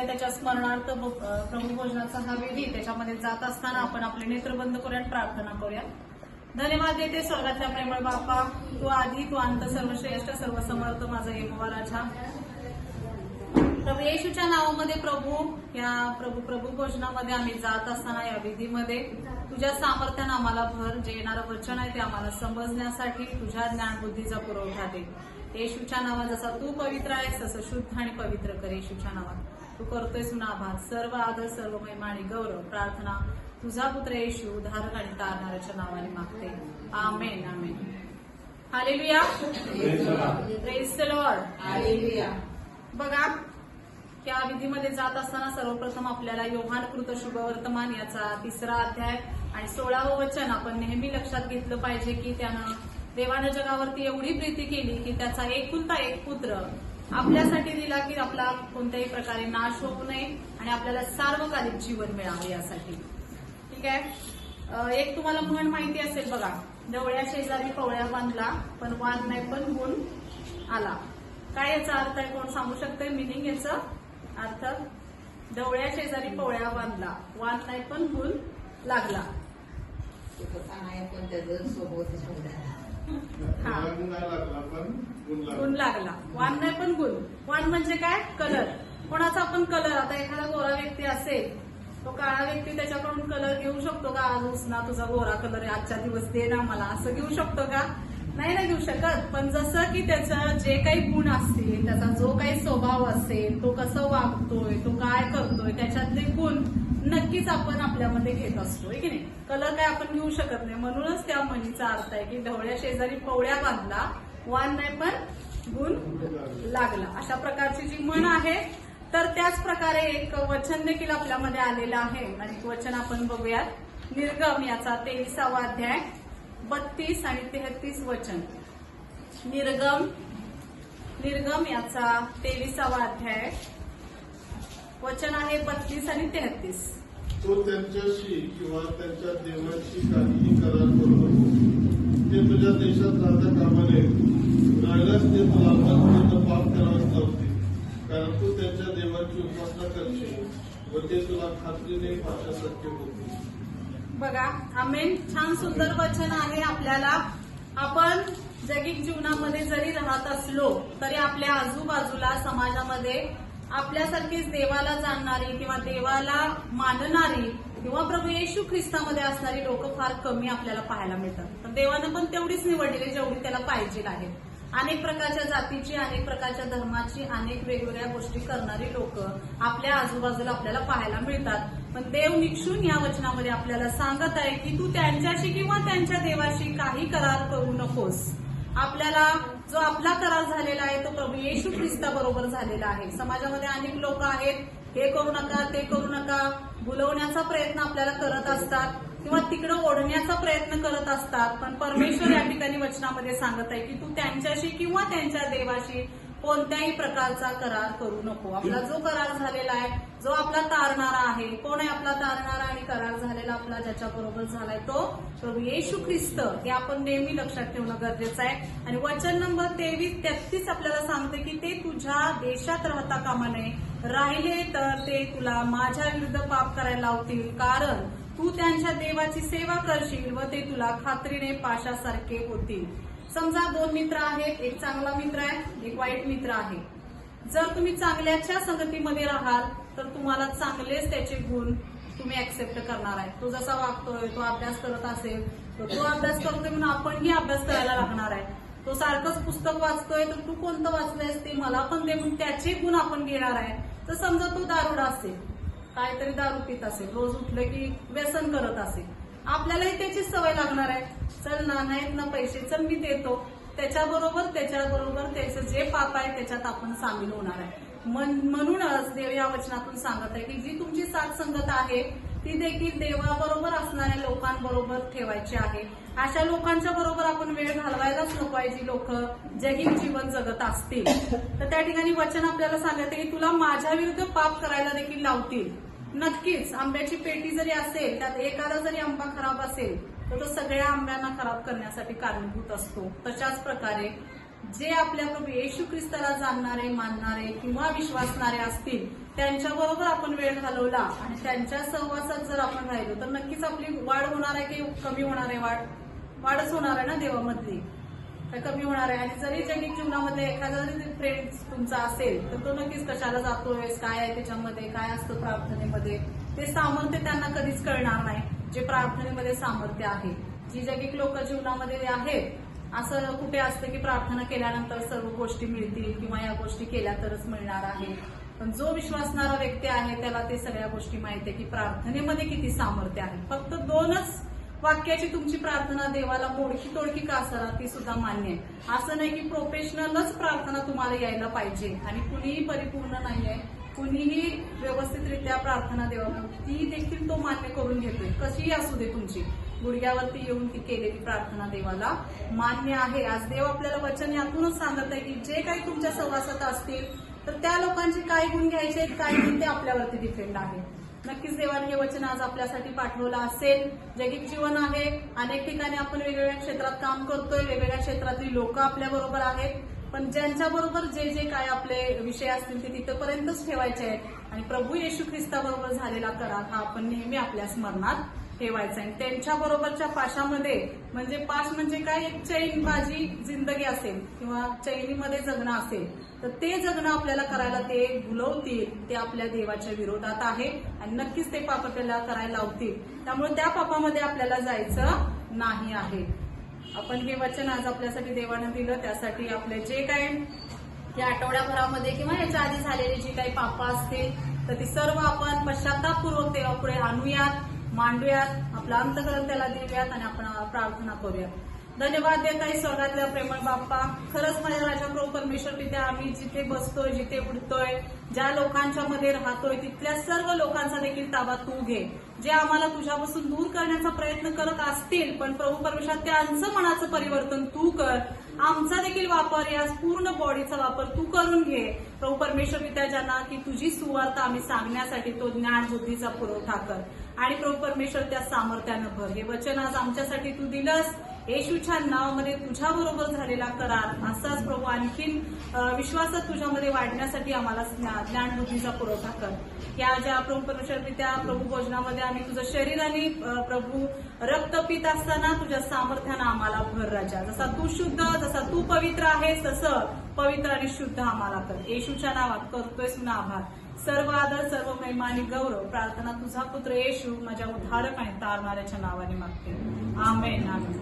त्याच्या स्मरणार्थ प्रभू भोजनाचा हा विधी त्याच्यामध्ये जात असताना आपण आपले नेत्र बंद करूया, प्रार्थना करूया. धन्यवाद देते स्वर्गातल्या प्रेमळ बापा, तू आधी तू अंत, सर्वश्रेष्ठ सर्व समर्थ माझा यहोवा राजा. प्रभू येशूच्या नावामध्ये प्रभू भोजनामध्ये आम्ही जात असताना या विधीमध्ये तुझ्या सामर्थ्यानं आम्हाला भर, जे येणारं वचन आहे ते आम्हाला समजण्यासाठी तुझ्या ज्ञानबुद्धीचा पुरवठा दे. येशूच्या नावात जसा तू पवित्र आहेस तसं शुद्ध आणि पवित्र कर. येशूच्या नावात तू करतोयस ना आभार. सर्व आदर, सर्व महिमा आणि गौरव प्रार्थना तुझा पुत्र येशू उद्धारक आणि तारणाऱ्याच्या नावाने मागते. Amen amen. Hallelujah. Praise the Lord. Hallelujah. बघा, त्या विधीमध्ये जात असताना सर्वप्रथम आपल्याला योहानकृत शुभवर्तमान याचा 3रा अध्याय आणि 16वं वचन आपण नेहमी लक्षात घेतलं पाहिजे की त्यानं देवानं जगावरती एवढी प्रीती केली की त्याचा एकुलता एक पुत्र आपल्यासाठी दिला की आपला कोणत्याही प्रकारे नाश होऊ नये आणि आपल्याला सार्वकालिक जीवन मिळावे यासाठी. ठीक आहे. एक तुम्हाला म्हण माहिती असेल बघा, ढवळ्या शेजारी पवळ्या बांधला पण वाद नाही पण गुण आला. काय याचा अर्थ आहे, कोण सांगू शकतंय मिनिंग याचा अर्थ? ढवळ्या शेजारी पवळ्या बांधला, वाद नाही पण गुण लागला. गुण लागला, वाण नाही पण गुण. वाण म्हणजे काय? कलर. कोणाचा आपण कलर, आता एखादा गोरा व्यक्ती असेल, तो काळा व्यक्ती त्याच्याकडून कलर घेऊ शकतो का? आज उसना तुझा गोरा कलर आहे, आजच्या दिवस दे ना मला, असं घेऊ शकतो का? नाही ना घेऊ शकत. पण जसं की त्याचं जे काही गुण असतील, त्याचा जो काही स्वभाव असेल, तो कसं वागतोय, तो काय करतोय, त्याच्यातले गुण नक्कीच आपण आपल्यामध्ये घेत असतो, की नाही? कलर काय आपण घेऊ शकत नाही. म्हणूनच त्या म्हणीचा अर्थ आहे की ढवळ्या शेजारी पवळ्या बांधला, वाण नाही पण गुण लागला. अशा प्रकारची जी म्हण आहे. तर त्याच प्रकारे एक वचन देखील आपल्यामध्ये आलेलं आहे आणि वचन आपण बघूयात. निर्गम याचा 23वा अध्याय 32 आणि 33 वचन. निर्गम याचा 23वा अध्याय वचन आहे 32 आणि 33. तो त्यांच्याशी किंवा त्यांच्या देवाशी काहीही करार करू नको. ते तुझ्या देशात राहता कामा नये. राहिल्यास ते तुला आत्तापर्यंत पाप करावंच लावतील, कारण तू त्यांच्या देवाची उपासना करशील व ते तुला खात्रीने पाशासारखे होतील. बघा, आमेन. छान सुंदर वचन आहे. आपल्याला आपण जगिक जीवनामध्ये जरी राहत असलो तरी आपल्या आजूबाजूला समाजामध्ये आपल्यासारखीच देवाला जाणणारी किंवा देवाला मानणारी किंवा प्रभू येशू ख्रिस्तामध्ये असणारी लोक फार कमी आपल्याला पाहायला मिळतात. पण देवानं पण तेवढीच निवडलेली जेवढी त्याला पाहिजे आहे. अनेक प्रकारच्या जातीची, अनेक प्रकारच्या धर्माची, अनेक वेगवेगळ्या गोष्टी करणारी लोक आपल्या आजूबाजूला आपल्याला पाहायला मिळतात. पण देव निक्षून या वचनामध्ये आपल्याला सांगत आहे की तू त्यांच्याशी किंवा त्यांच्या देवाशी काही करार करू नकोस. आपल्याला जो आपला करार झालेला आहे तो प्रभू येशू ख्रिस्ताबरोबर झालेला आहे. समाजामध्ये अनेक लोक आहेत, हे करू नका, ते करू नका, बुलवण्याचा प्रयत्न आपल्याला करत असतात किंवा तिकडं ओढण्याचा प्रयत्न करत असतात. पण परमेश्वर या ठिकाणी वचनामध्ये सांगत आहे की तू त्यांच्याशी किंवा त्यांच्या देवाशी कोणत्याही प्रकारचा करार करू नको. आपला जो करार झालेला आहे, जो आपला तारणारा आहे, कोण आहे आपला तारणारा आणि करार झालेला आपला ज्याच्याबरोबर झालाय तो प्रभू येशू ख्रिस्त. हे आपण नेहमी लक्षात ठेवणं गरजेचं आहे. आणि वचन नंबर 23-33 आपल्याला सांगते की ते तुझ्या देशात राहता कामा नये. राहिले तर ते तुला माझ्या विरुद्ध पाप करायला लावतील, कारण तू त्यांच्या देवाची सेवा करशील व ते तुला खात्रीने पाशासारखे होतील. समजा 2 मित्र आहेत, एक चांगला मित्र आहे, एक वाईट मित्र आहे. जर तुम्ही चांगल्याच्या संगतीमध्ये राहाल तर तुम्हाला चांगलेच त्याचे गुण तुम्ही ऍक्सेप्ट करणार आहे. तो जसा वागतोय, तो अभ्यास करत असेल तर तो अभ्यास करतोय म्हणून आपणही अभ्यास करायला लागणार आहे. तो सारखंच पुस्तक वाचतोय तर तू कोणतं वाचलंयस ते मला पण दे म्हणून त्याचे गुण आपण घेणार आहे. तर समजा तो दारुडा असेल, काहीतरी दारू पित असेल, रोज उठलं की व्यसन करत असेल, आपल्यालाही त्याची सवय लागणार आहे. चल ना, नाहीत ना पैसे, चल मी देतो. त्याच्याबरोबर त्याचं जे पाप आहे त्याच्यात आपण सामील होणार आहे. म्हणूनच देव या वचनातून सांगत आहे की जी तुमची साथ संगत आहे ती देखील देवाबरोबर असणाऱ्या लोकांबरोबर ठेवायची आहे. अशा लोकांच्या बरोबर आपण वेळ घालवायलाच नको आहे जी लोक जगिक जीवन जगत असतील. तर त्या ठिकाणी वचन आपल्याला सांगत आहे की तुला माझ्या विरुद्ध पाप करायला देखील लावतील. नक्कीच आंब्याची पेटी जरी असेल, त्यात एखादा जरी आंबा खराब असेल तर तो सगळ्या आंब्यांना खराब करण्यासाठी कारणीभूत असतो. तशाच प्रकारे जे आपल्या प्रभू येशू ख्रिस्ताला जाणणारे, मानणारे किंवा विश्वासणारे असतील त्यांच्याबरोबर आपण वेळ घालवला आणि त्यांच्या सहवासात जर आपण राहिलो तर नक्कीच आपली वाढ होणार आहे की कमी होणार आहे? वाढच होणार आहे ना देवामधली, काय कमी होणार आहे? आणि जरी जैविक जीवनामध्ये एखादा जरी फ्रेंड तुमचा असेल तर तो नक्कीच कशाला जातोय, काय आहे त्याच्यामध्ये, काय असतं प्रार्थनेमध्ये, ते सामर्थ्य त्यांना कधीच कळणार नाही जे प्रार्थनेमध्ये सामर्थ्य आहे. जी जैविक लोक जीवनामध्ये आहेत, असं कुठे असतं की प्रार्थना केल्यानंतर सर्व गोष्टी मिळतील किंवा या गोष्टी केल्या तरच मिळणार आहे. पण जो विश्वासणारा व्यक्ती आहे त्याला ते सगळ्या गोष्टी माहिती आहे की प्रार्थनेमध्ये किती सामर्थ्य आहे. फक्त 2च वाक्याची तुमची प्रार्थना देवाला मोडकी तोडकी का असणार ती सुद्धा मान्य आहे. असं नाही की प्रोफेशनलच प्रार्थना तुम्हाला यायला पाहिजे आणि कुणीही परिपूर्ण नाहीये, कुणीही व्यवस्थितरित्या प्रार्थना देवाला ती देखील तो मान्य करून घेतोय. कशीही असू दे तुमची, गुडघ्यावरती येऊन ती केलेली प्रार्थना देवाला मान्य आहे. आज देव आपल्याला वचन यातूनच सांगत आहे की जे काही तुमच्या सहवासात असतील तर त्या लोकांचे काय गुण घ्यायचे, काय गुण ते आपल्यावरती डिपेंड आहे. नक्कीच देवाने हे वचन आज आपल्यासाठी पाठवलं असेल. जैविक जीवन आहे, अनेक ठिकाणी आपण वेगवेगळ्या क्षेत्रात काम करतोय, वेगवेगळ्या क्षेत्रातली लोक आपल्या बरोबर आहेत, पण ज्यांच्याबरोबर जे जे काय आपले विषय असतील ते तिथपर्यंतच ठेवायचे आहेत आणि प्रभू येशू ख्रिस्ताबरोबर झालेला करार हा आपण नेहमी आपल्या स्मरणात ठेवायचा आहे. त्यांच्या बरोबरच्या पाशामध्ये म्हणजे पाश म्हणजे काय, एक चैनबाजी जिंदगी असेल किंवा चैनीमध्ये जगणं असेल तर ते जगणं आपल्याला करायला ते भुलवतील, ते आपल्या देवाच्या विरोधात आहे आणि नक्कीच ते पाप आपल्याला करायला लावतील. त्यामुळे त्या पापामध्ये आपल्याला जायचं नाही आहे. आपण हे वचन आज आपल्यासाठी देवानं दिलं, त्यासाठी आपले जे काही या आठवड्याभरामध्ये किंवा याच्या आधी झालेली जी काही पापं असतील तर ती सर्व आपण पश्चातापपूर्वक देवापुढे आणूयात, मांडूयात, आपलं अंतकरण त्याला देऊयात आणि आपण प्रार्थना करूयात. धन्यवाद देत आहे स्वर्गातल्या प्रेमळ बाप्पा. खरंच माझ्या राजा प्रभू परमेश्वर पित्या, आम्ही जिथे बसतोय, जिथे उडतोय, ज्या लोकांच्या मध्ये राहतोय तिथल्या सर्व लोकांचा देखील ताबा तू घे. जे आम्हाला तुझ्यापासून दूर करण्याचा प्रयत्न करत असतील पण प्रभू परमेश्वर त्यांचं मनाचं परिवर्तन तू कर. आमचा देखील वापर, या पूर्ण बॉडीचा वापर तू करून घे प्रभू परमेश्वर पित्या, ज्यांना की तुझी सुवार्थ आम्ही सांगण्यासाठी तो ज्ञान बुद्धीचा पुरवठा कर आणि प्रभू परमेश्वर त्या सामर्थ्यानं भर. हे वचन आज आमच्यासाठी तू दिलंस येशूच्या नावामध्ये, तुझ्याबरोबर झालेला करार असाच प्रभू आणखीन विश्वासात तुझ्यामध्ये वाढण्यासाठी आम्हाला ज्ञान बुद्धीचा पुरवठा कर. या ज्या प्रभू परमेश्वर पित्या प्रभू भोजनामध्ये आम्ही तुझं शरीर आणि प्रभू रक्त पित असताना तुझ्या सामर्थ्यानं आम्हाला भर राजा. जसा तू शुद्ध, जसा तू पवित्र आहेस तसं पवित्र आणि शुद्ध आम्हाला कर. येशूच्या नावात करतोय तुझा आभार. सर्व आदर, सर्व महिमा आणि गौरव प्रार्थना तुझा पुत्र येशू माझ्या उद्धारक आणि तारणाऱ्याच्या नावाने मागते. आमेन.